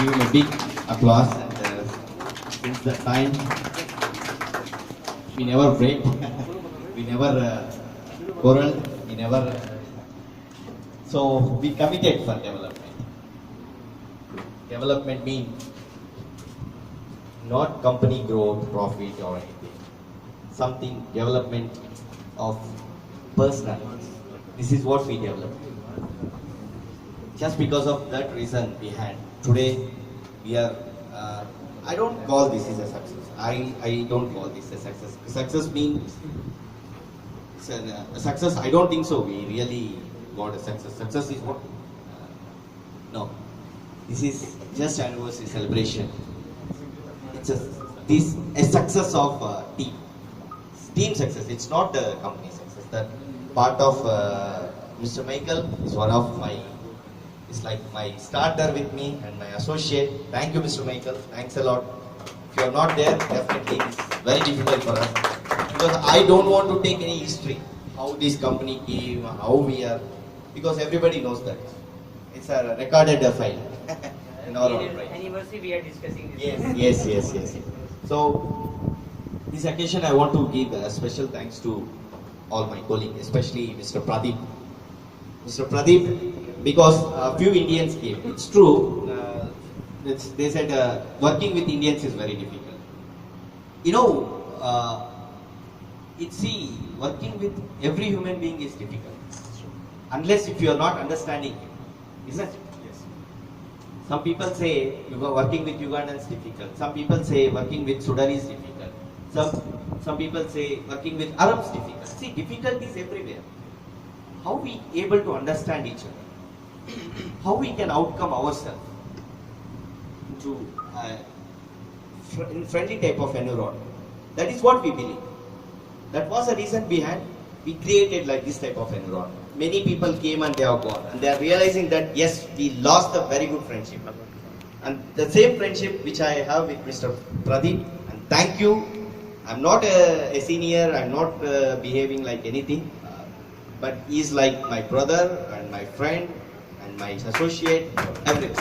give him a big applause. And since that time, we never break, we never quarreled, we never. So we committed for development. Development means not company growth, profit or anything. Something development of personalities. This is what we developed. Just because of that reason we had. Today we are, I don't call this as a success. I don't call this a success. Success means, success, I don't think so. We really got a success. Success is what? No. This is just anniversary celebration. It's a success of team. Team success. It's not the company success. That part of Mr. Michael is one of my. It's like my starter with me and my associate. Thank you, Mr. Michael. Thanks a lot. If you are not there, definitely it's very difficult for us because I don't want to take any history how this company came, how we are, because everybody knows that. It's a recorded file. Anniversary we are discussing this. Yes. So, this occasion I want to give a special thanks to all my colleagues, especially Mr. Pradeep. Mr. Pradeep, because a few Indians came. It's true. They said working with Indians is very difficult. You know, working with every human being is difficult. Unless if you are not understanding him, isn't it? Yes. Some people say working with Ugandans is difficult. Some people say working with Sudanese is difficult. Some people say working with Arabs is difficult. See, difficulty is everywhere. How we able to understand each other? How we can outcome ourselves into in friendly type of environment? That is what we believe. That was the reason behind we created like this type of environment. Many people came and they are gone, and they are realizing that yes, we lost a very good friendship. And the same friendship which I have with Mr. Pradeep, and thank you. I'm not a senior, I'm not behaving like anything, but he's like my brother and my friend and my associate, everything.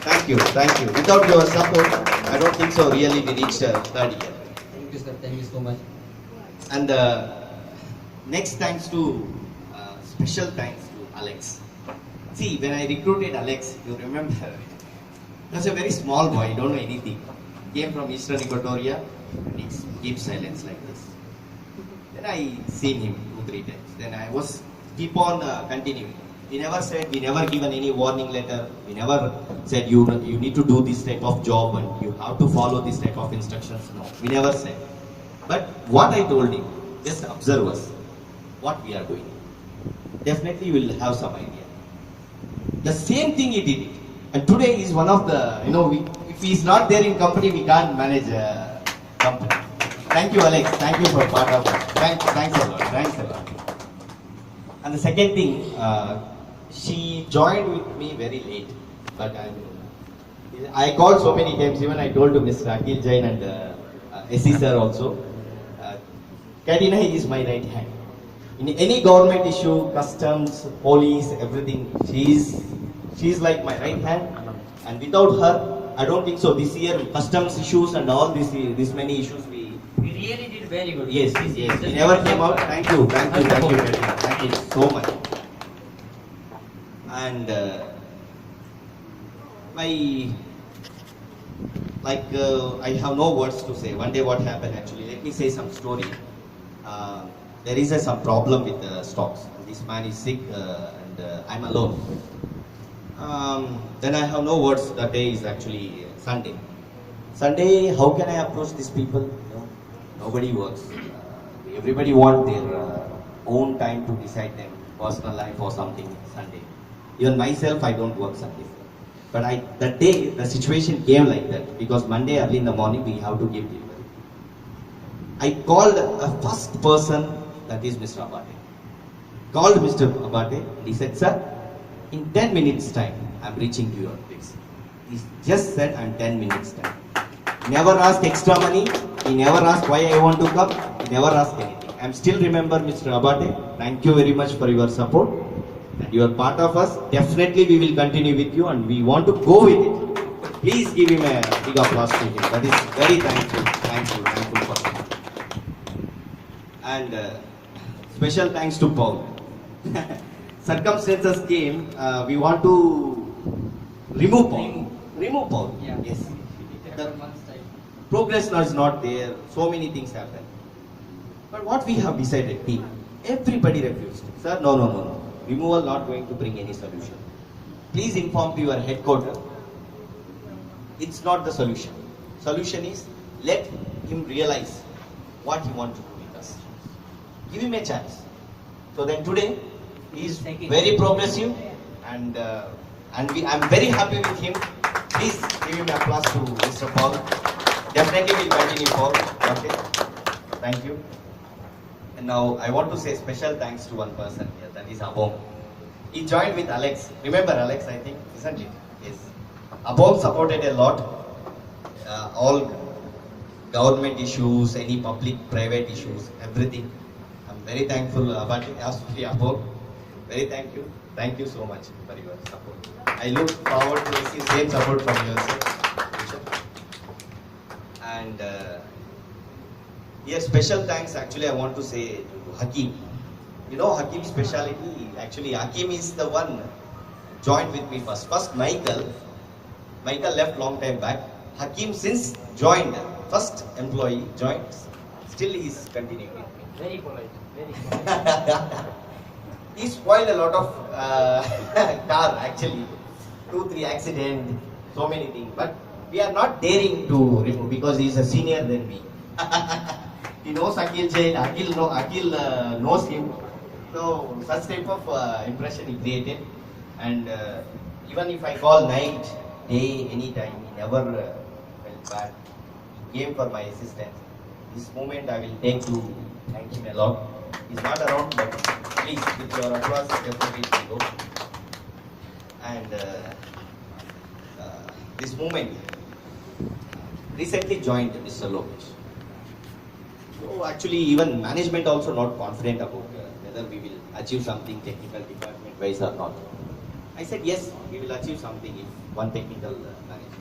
Thank you. Without your support, I don't think so really we reached third year. Thank you, sir. Thank you so much. And next thanks to, special thanks to Alex. See, when I recruited Alex, you remember, he was a very small boy, don't know anything. Came from Eastern Equatoria, and he keeps silence like this. Then I seen him 2-3 times. Then I was keep on continuing. We never said, we never given any warning letter. We never said you need to do this type of job and you have to follow this type of instructions. No, we never said. But what I told him, just observe us, what we are doing. Definitely you will have some idea. The same thing he did it. And today is one of the, if he is not there in company, we can't manage a company. Thank you, Alex. Thank you for part of it. Thanks a lot. And the second thing, she joined with me very late. But I called so many times, even I told to Mr. Akhil Jain and SC sir also. Katina is my right hand. In any government issue, customs, police, everything, she's like my right hand. And without her, I don't think so. This year, customs issues and all this many issues We really did very good. Yes. We never came out. Thank you, Katina. Thank you so much. And I have no words to say. One day what happened actually, let me say some story. There is some problem with the stocks. This man is sick and I'm alone. Then I have no words. That day is actually Sunday. Sunday, how can I approach these people? No, nobody works. Everybody wants their own time to decide their personal life or something Sunday. Even myself, I don't work Sunday. But that day, the situation came like that because Monday early in the morning we have to give delivery. I called a first person, that is Mr. Abate. Called Mr. Abate, he said, sir, in 10 minutes time, I'm reaching to your place. He just said, I'm 10 minutes time. Never asked extra money, he never asked why I want to come, he never asked anything. I'm still remember Mr. Abate, thank you very much for your support. And you are part of us, definitely we will continue with you and we want to go with it. Please give him a big applause to him. That is very thankful for him. And special thanks to Paul. Circumstances came, we want to remove Paul. Remove Paul. Yeah. Yes. It The happened once time. progress is not there. So many things happen. But what we have decided, team, everybody refused. Sir, no. Removal not going to bring any solution. Please inform to your headquarters. It's not the solution. Solution is let him realize what he wants to do with us. Give him a chance. So then today he is very progressive and I'm very happy with him. Please give him applause to Mr. Paul. Definitely will continue Paul. Okay. Thank you. And now I want to say special thanks to one person here, that is Abom. He joined with Alex. Remember Alex, I think, isn't it? Yes. Abom supported a lot. All government issues, any public-private issues, everything. I'm very thankful about Abom. Very thank you. Thank you so much for your support. I look forward to receive same support from your side. And here special thanks actually I want to say to Hakim. You know Hakim's speciality, actually Hakim is the one joined with me first. First Michael left long time back. Hakim since joined, first employee joined, still he is continuing with me. Very polite. Very polite. He spoiled a lot of car actually. 2-3 accident, so many things. But we are not daring to remove because he is a senior than me. He knows Akhil Jain, Akhil knows him. So such type of impression he created. And even if I call night, day, anytime, he never felt bad. He came for my assistance. This moment I will take to thank him a lot. He's not around, but please, with your applause, definitely it will go. And this moment, recently joined Mr. Lokesh. So actually, even management also not confident about whether we will achieve something technical department wise or not. I said yes, we will achieve something if one technical manager.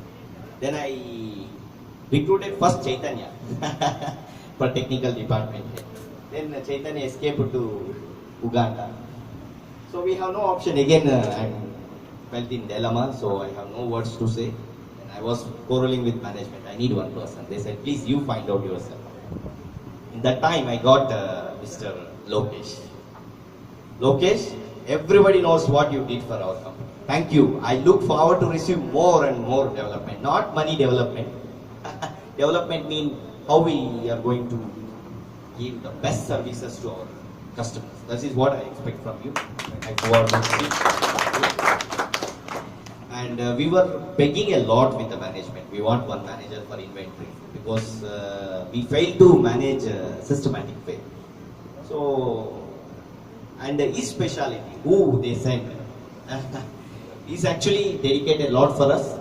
Then I recruited first Chaitanya for technical department. Then Chaitanya escaped to Uganda. So we have no option. Again, I felt in dilemma, so I have no words to say. And I was quarreling with management. I need one person. They said, please you find out yourself. In that time, I got Mr. Lokesh. Lokesh, everybody knows what you did for our company. Thank you. I look forward to receive more and more development. Not money development. Development means how we are going to give the best services to our customers. That is what I expect from you. I forward to see. And we were begging a lot with the management. We want one manager for inventory because we failed to manage a systematic way. So, and his speciality, who they sent, he's actually dedicated a lot for us.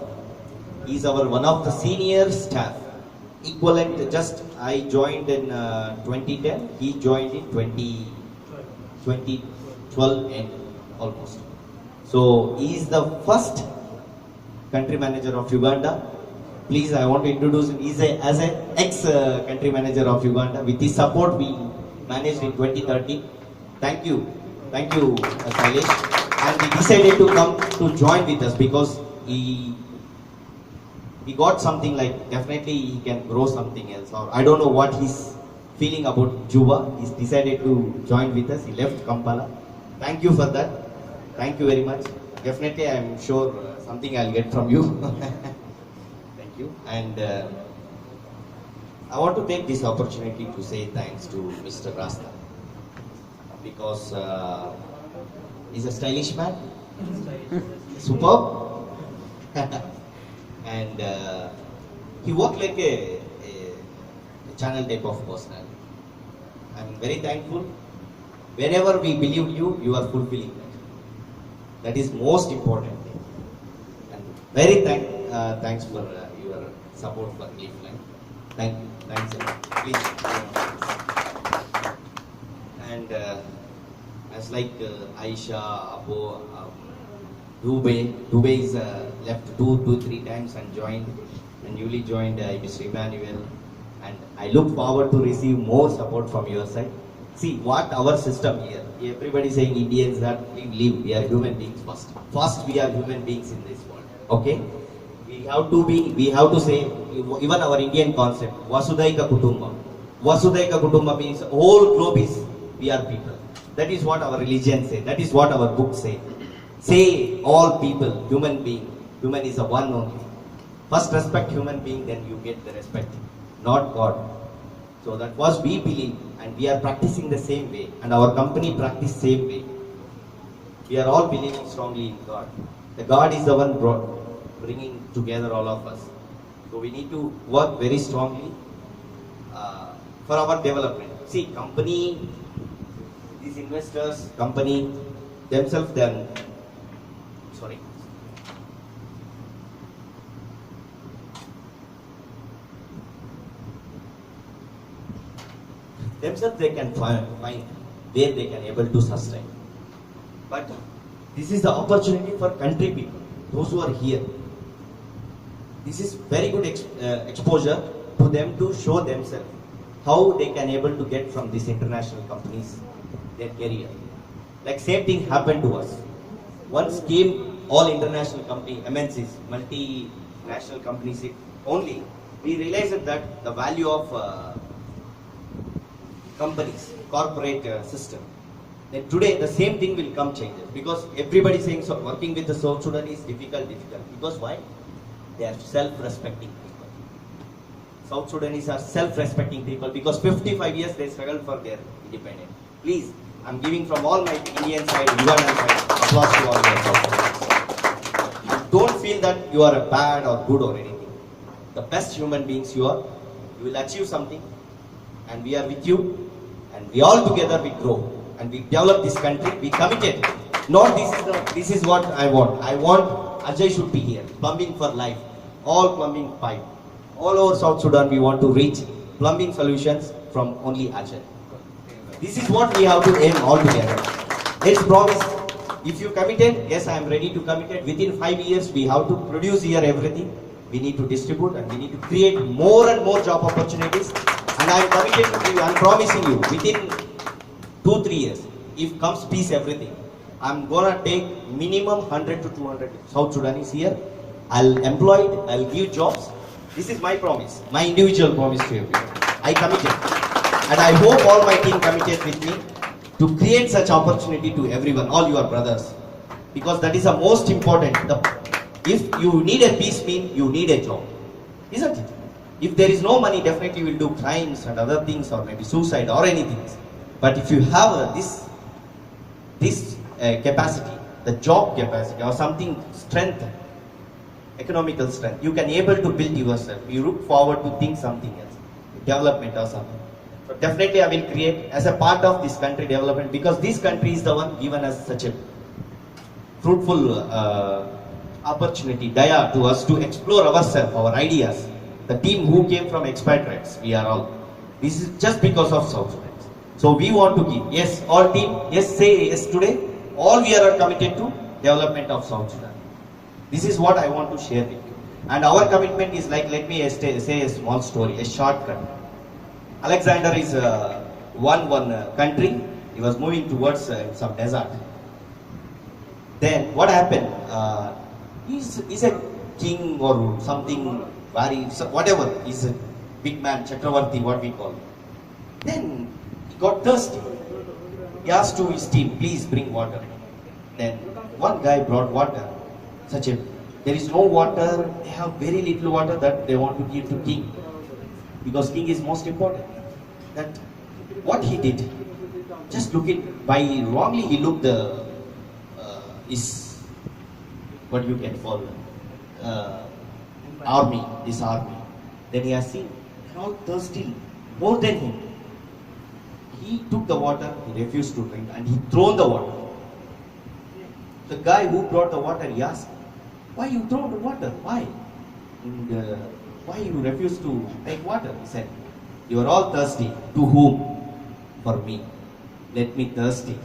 He's our one of the senior staff. Equivalent, just I joined in 2010, he joined in 2012 end almost. So he is the first country manager of Uganda. Please, I want to introduce him. He's as an ex-country manager of Uganda. With his support, we managed in 2013. Thank you, Sailesh. And he decided to come to join with us because he got something like, definitely he can grow something else. Or I don't know what he's feeling about Juba. He's decided to join with us. He left Kampala. Thank you for that. Thank you very much. Definitely, I'm sure something I'll get from you. Thank you. And I want to take this opportunity to say thanks to Mr. Rasta because he's a stylish man, superb, and he worked like a channel type of personality. I'm very thankful. Whenever we believe you, you are fulfilling that. That is most important thing. And very thanks for your support for Cleveland. Thank you. Thanks a lot. Please. And as like Aisha, Abo, Dubai. Dubai is left two, three times and joined, and newly joined Mr. Emmanuel. And I look forward to receive more support from your side. See what our system here. Everybody saying Indians that we live. We are human beings first. First, we are human beings in this world. Okay. We have to be. We have to say even our Indian concept. Vasudhaika Kutumbam. Vasudhaika Kutumbam means whole globe is we are people. That is what our religion say. That is what our books say. Say all people, human being. Human is a one only. First respect human being, then you get the respect, not God. So that was we believe, and we are practicing the same way, and our company practice same way. We are all believing strongly in God. The God is the one bringing together all of us. So we need to work very strongly for our development. See, company, these investors, company themselves, themselves they can find where they can able to sustain. But this is the opportunity for country people, those who are here. This is very good exposure to them to show themselves how they can able to get from these international companies their career. Like same thing happened to us. Once came all international company, MNCs, multinational companies only, we realized that the value of companies, corporate system. Then today the same thing will come changes, because everybody saying so working with the South Sudan is difficult. Because why? They are self-respecting people. South Sudanese are self-respecting people because 55 years they struggled for their independence. Please, I'm giving from all my Indian side, Ugandan side, applause to all your South Sudanese. And don't feel that you are a bad or good or anything. The best human beings you are, you will achieve something, and we are with you, and we all together we grow and we develop this country. We committed. Not this is what I want. I want Ajay should be here. Plumbing for life. All plumbing pipe. All over South Sudan we want to reach plumbing solutions from only Ajay. This is what we have to aim all together. Let's promise. If you committed, yes, I am ready to commit it. Within 5 years we have to produce here everything. We need to distribute and we need to create more and more job opportunities. And I am committed to you, I am promising you, within 2-3 years, if comes peace everything, I am gonna take minimum 100 to 200 South Sudanese here. I'll employ it, I'll give jobs. This is my promise, my individual promise to everyone. I committed. And I hope all my team committed with me to create such opportunity to everyone, all your brothers. Because that is the most important. If you need a peace mean, you need a job. Isn't it? If there is no money, definitely you will do crimes and other things, or maybe suicide or anything. But if you have this capacity, the job capacity or something, strength, economical strength, you can able to build yourself. You look forward to think something else, development or something. So definitely I will create as a part of this country development, because this country is the one given us such a fruitful opportunity, daya to us to explore ourselves, our ideas. The team who came from expatriates, we are all. This is just because of South Sudan. So we want to give. Yes, all team, yes, say yes today. All we are committed to development of South Sudan. This is what I want to share with you. And our commitment is like, let me say a small story, a shortcut. Alexander is one country. He was moving towards some desert. Then what happened? He's a king or something. Whatever, he's a big man, Chakravarti, what we call. Then he got thirsty. He asked to his team, please bring water. Then one guy brought water. There is no water, they have very little water that they want to give to king. Because king is most important. That what he did, just look it, wrongly he looked what you can call this army. Then he has seen, they're all thirsty, more than him. He took the water, he refused to drink, and he thrown the water. The guy who brought the water, he asked, why you throw the water? Why? And why you refuse to take water? He said, you are all thirsty. To whom? For me. Let me thirsty.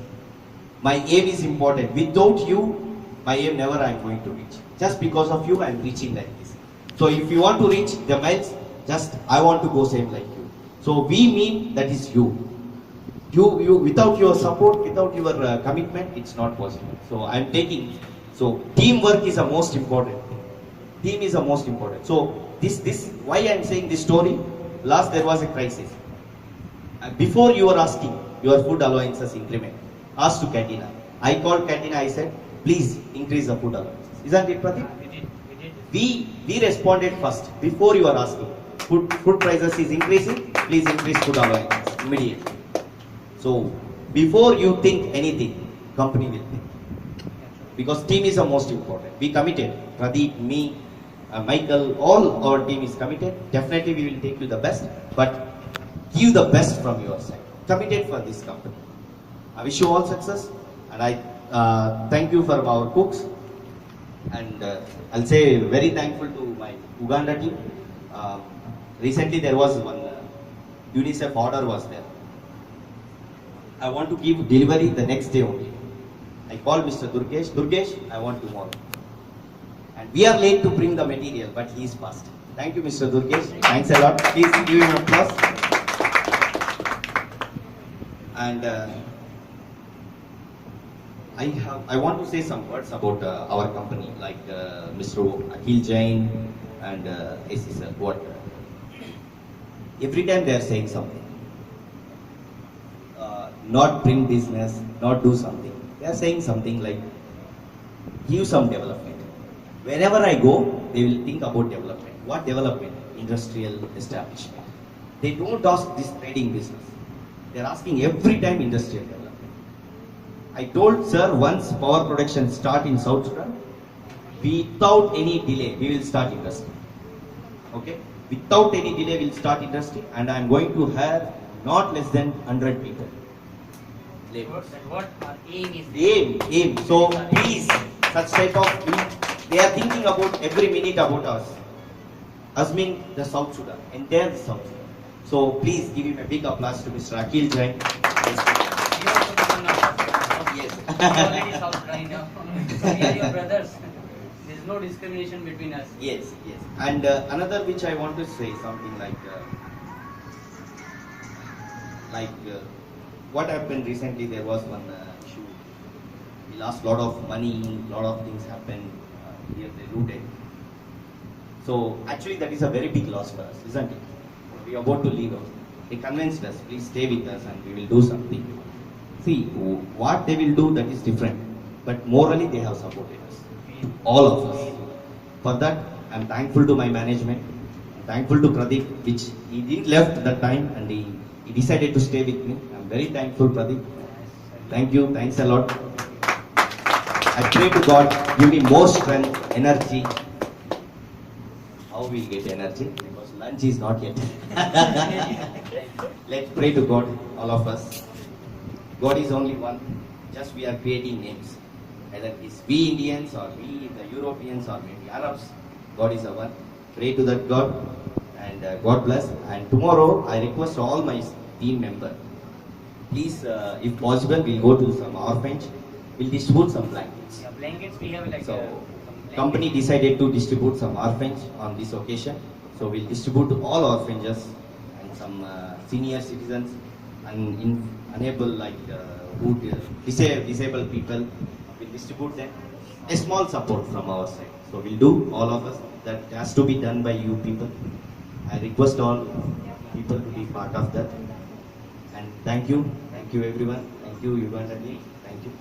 My aim is important. Without you, my aim never I am going to reach. Just because of you, I am reaching like this. So if you want to reach the miles, just I want to go same like you. So we mean that is you. You without your support, without your commitment, it's not possible. So I am taking. So teamwork is the most important. Team is the most important. So this why I am saying this story. Last there was a crisis. Before you were asking your food allowances increment, asked to Cantina. I called Cantina. I said, please increase the food allowances. Isn't it, Pradeep? We responded first before you are asking. Food prices is increasing. Please increase food allowances immediately. So before you think anything, company will think. Because team is the most important. We committed. Pradeep, me, Michael, all our team is committed. Definitely we will take you the best, but give the best from your side. Committed for this company. I wish you all success, and I thank you for our cooks. And I'll say very thankful to my Uganda team. Recently there was one UNICEF order was there. I want to give delivery the next day only. I called Mr. Durgesh, I want tomorrow. And we are late to bring the material, but he is fast. Thank you, Mr. Durgesh. Thanks a lot. Please give him applause. And I want to say some words about our company, like Mr. Akhil Jain and AC sir. What? Every time they are saying something. Not bring business, not do something. They are saying something like, give some development. Wherever I go, they will think about development. What development? Industrial establishment. They don't ask this trading business. They are asking every time industrial development. I told sir, once power production start in South Sudan, without any delay, we will start industry. Okay? Without any delay, we will start industry, and I am going to have not less than 100 people. What our aim is. Aim. So please, such type of, they are thinking about every minute about us. Us mean the South Sudan, and they are the South Sudan. So please give him a big applause to Mr. Akhil Jain. Yes. Already South Sudan now. We are your brothers. There is no discrimination between us. Yes. And another which I want to say something like what happened recently, there was one issue. We lost a lot of money, lot of things happened. Here they looted. So actually that is a very big loss for us, isn't it? We are about to leave out. They convinced us, please stay with us and we will do something. See, what they will do, that is different. But morally they have supported us. All of us. For that, I am thankful to my management. I'm thankful to Pradeep, which he didn't left that time and he decided to stay with me. I'm very thankful, Pradeep. Thank you, thanks a lot. I pray to God, give me more strength, energy. How we get energy? Because lunch is not yet. Let's pray to God, all of us. God is only one. Just we are creating names. Whether it's we Indians or we the Europeans or maybe Arabs, God is the one. Pray to that God and God bless. And tomorrow I request all my team members, please, if possible, we'll go to some orphanage. We'll distribute some blankets. Yeah, blankets we have like. So, company decided to distribute some orphanage on this occasion. So we'll distribute to all orphanages and some senior citizens and unable like disabled people. We'll distribute them. A small support from our side. So we'll do, all of us. That has to be done by you people. I request all people to be part of that. And thank you everyone. Thank you Uganda. Thank you.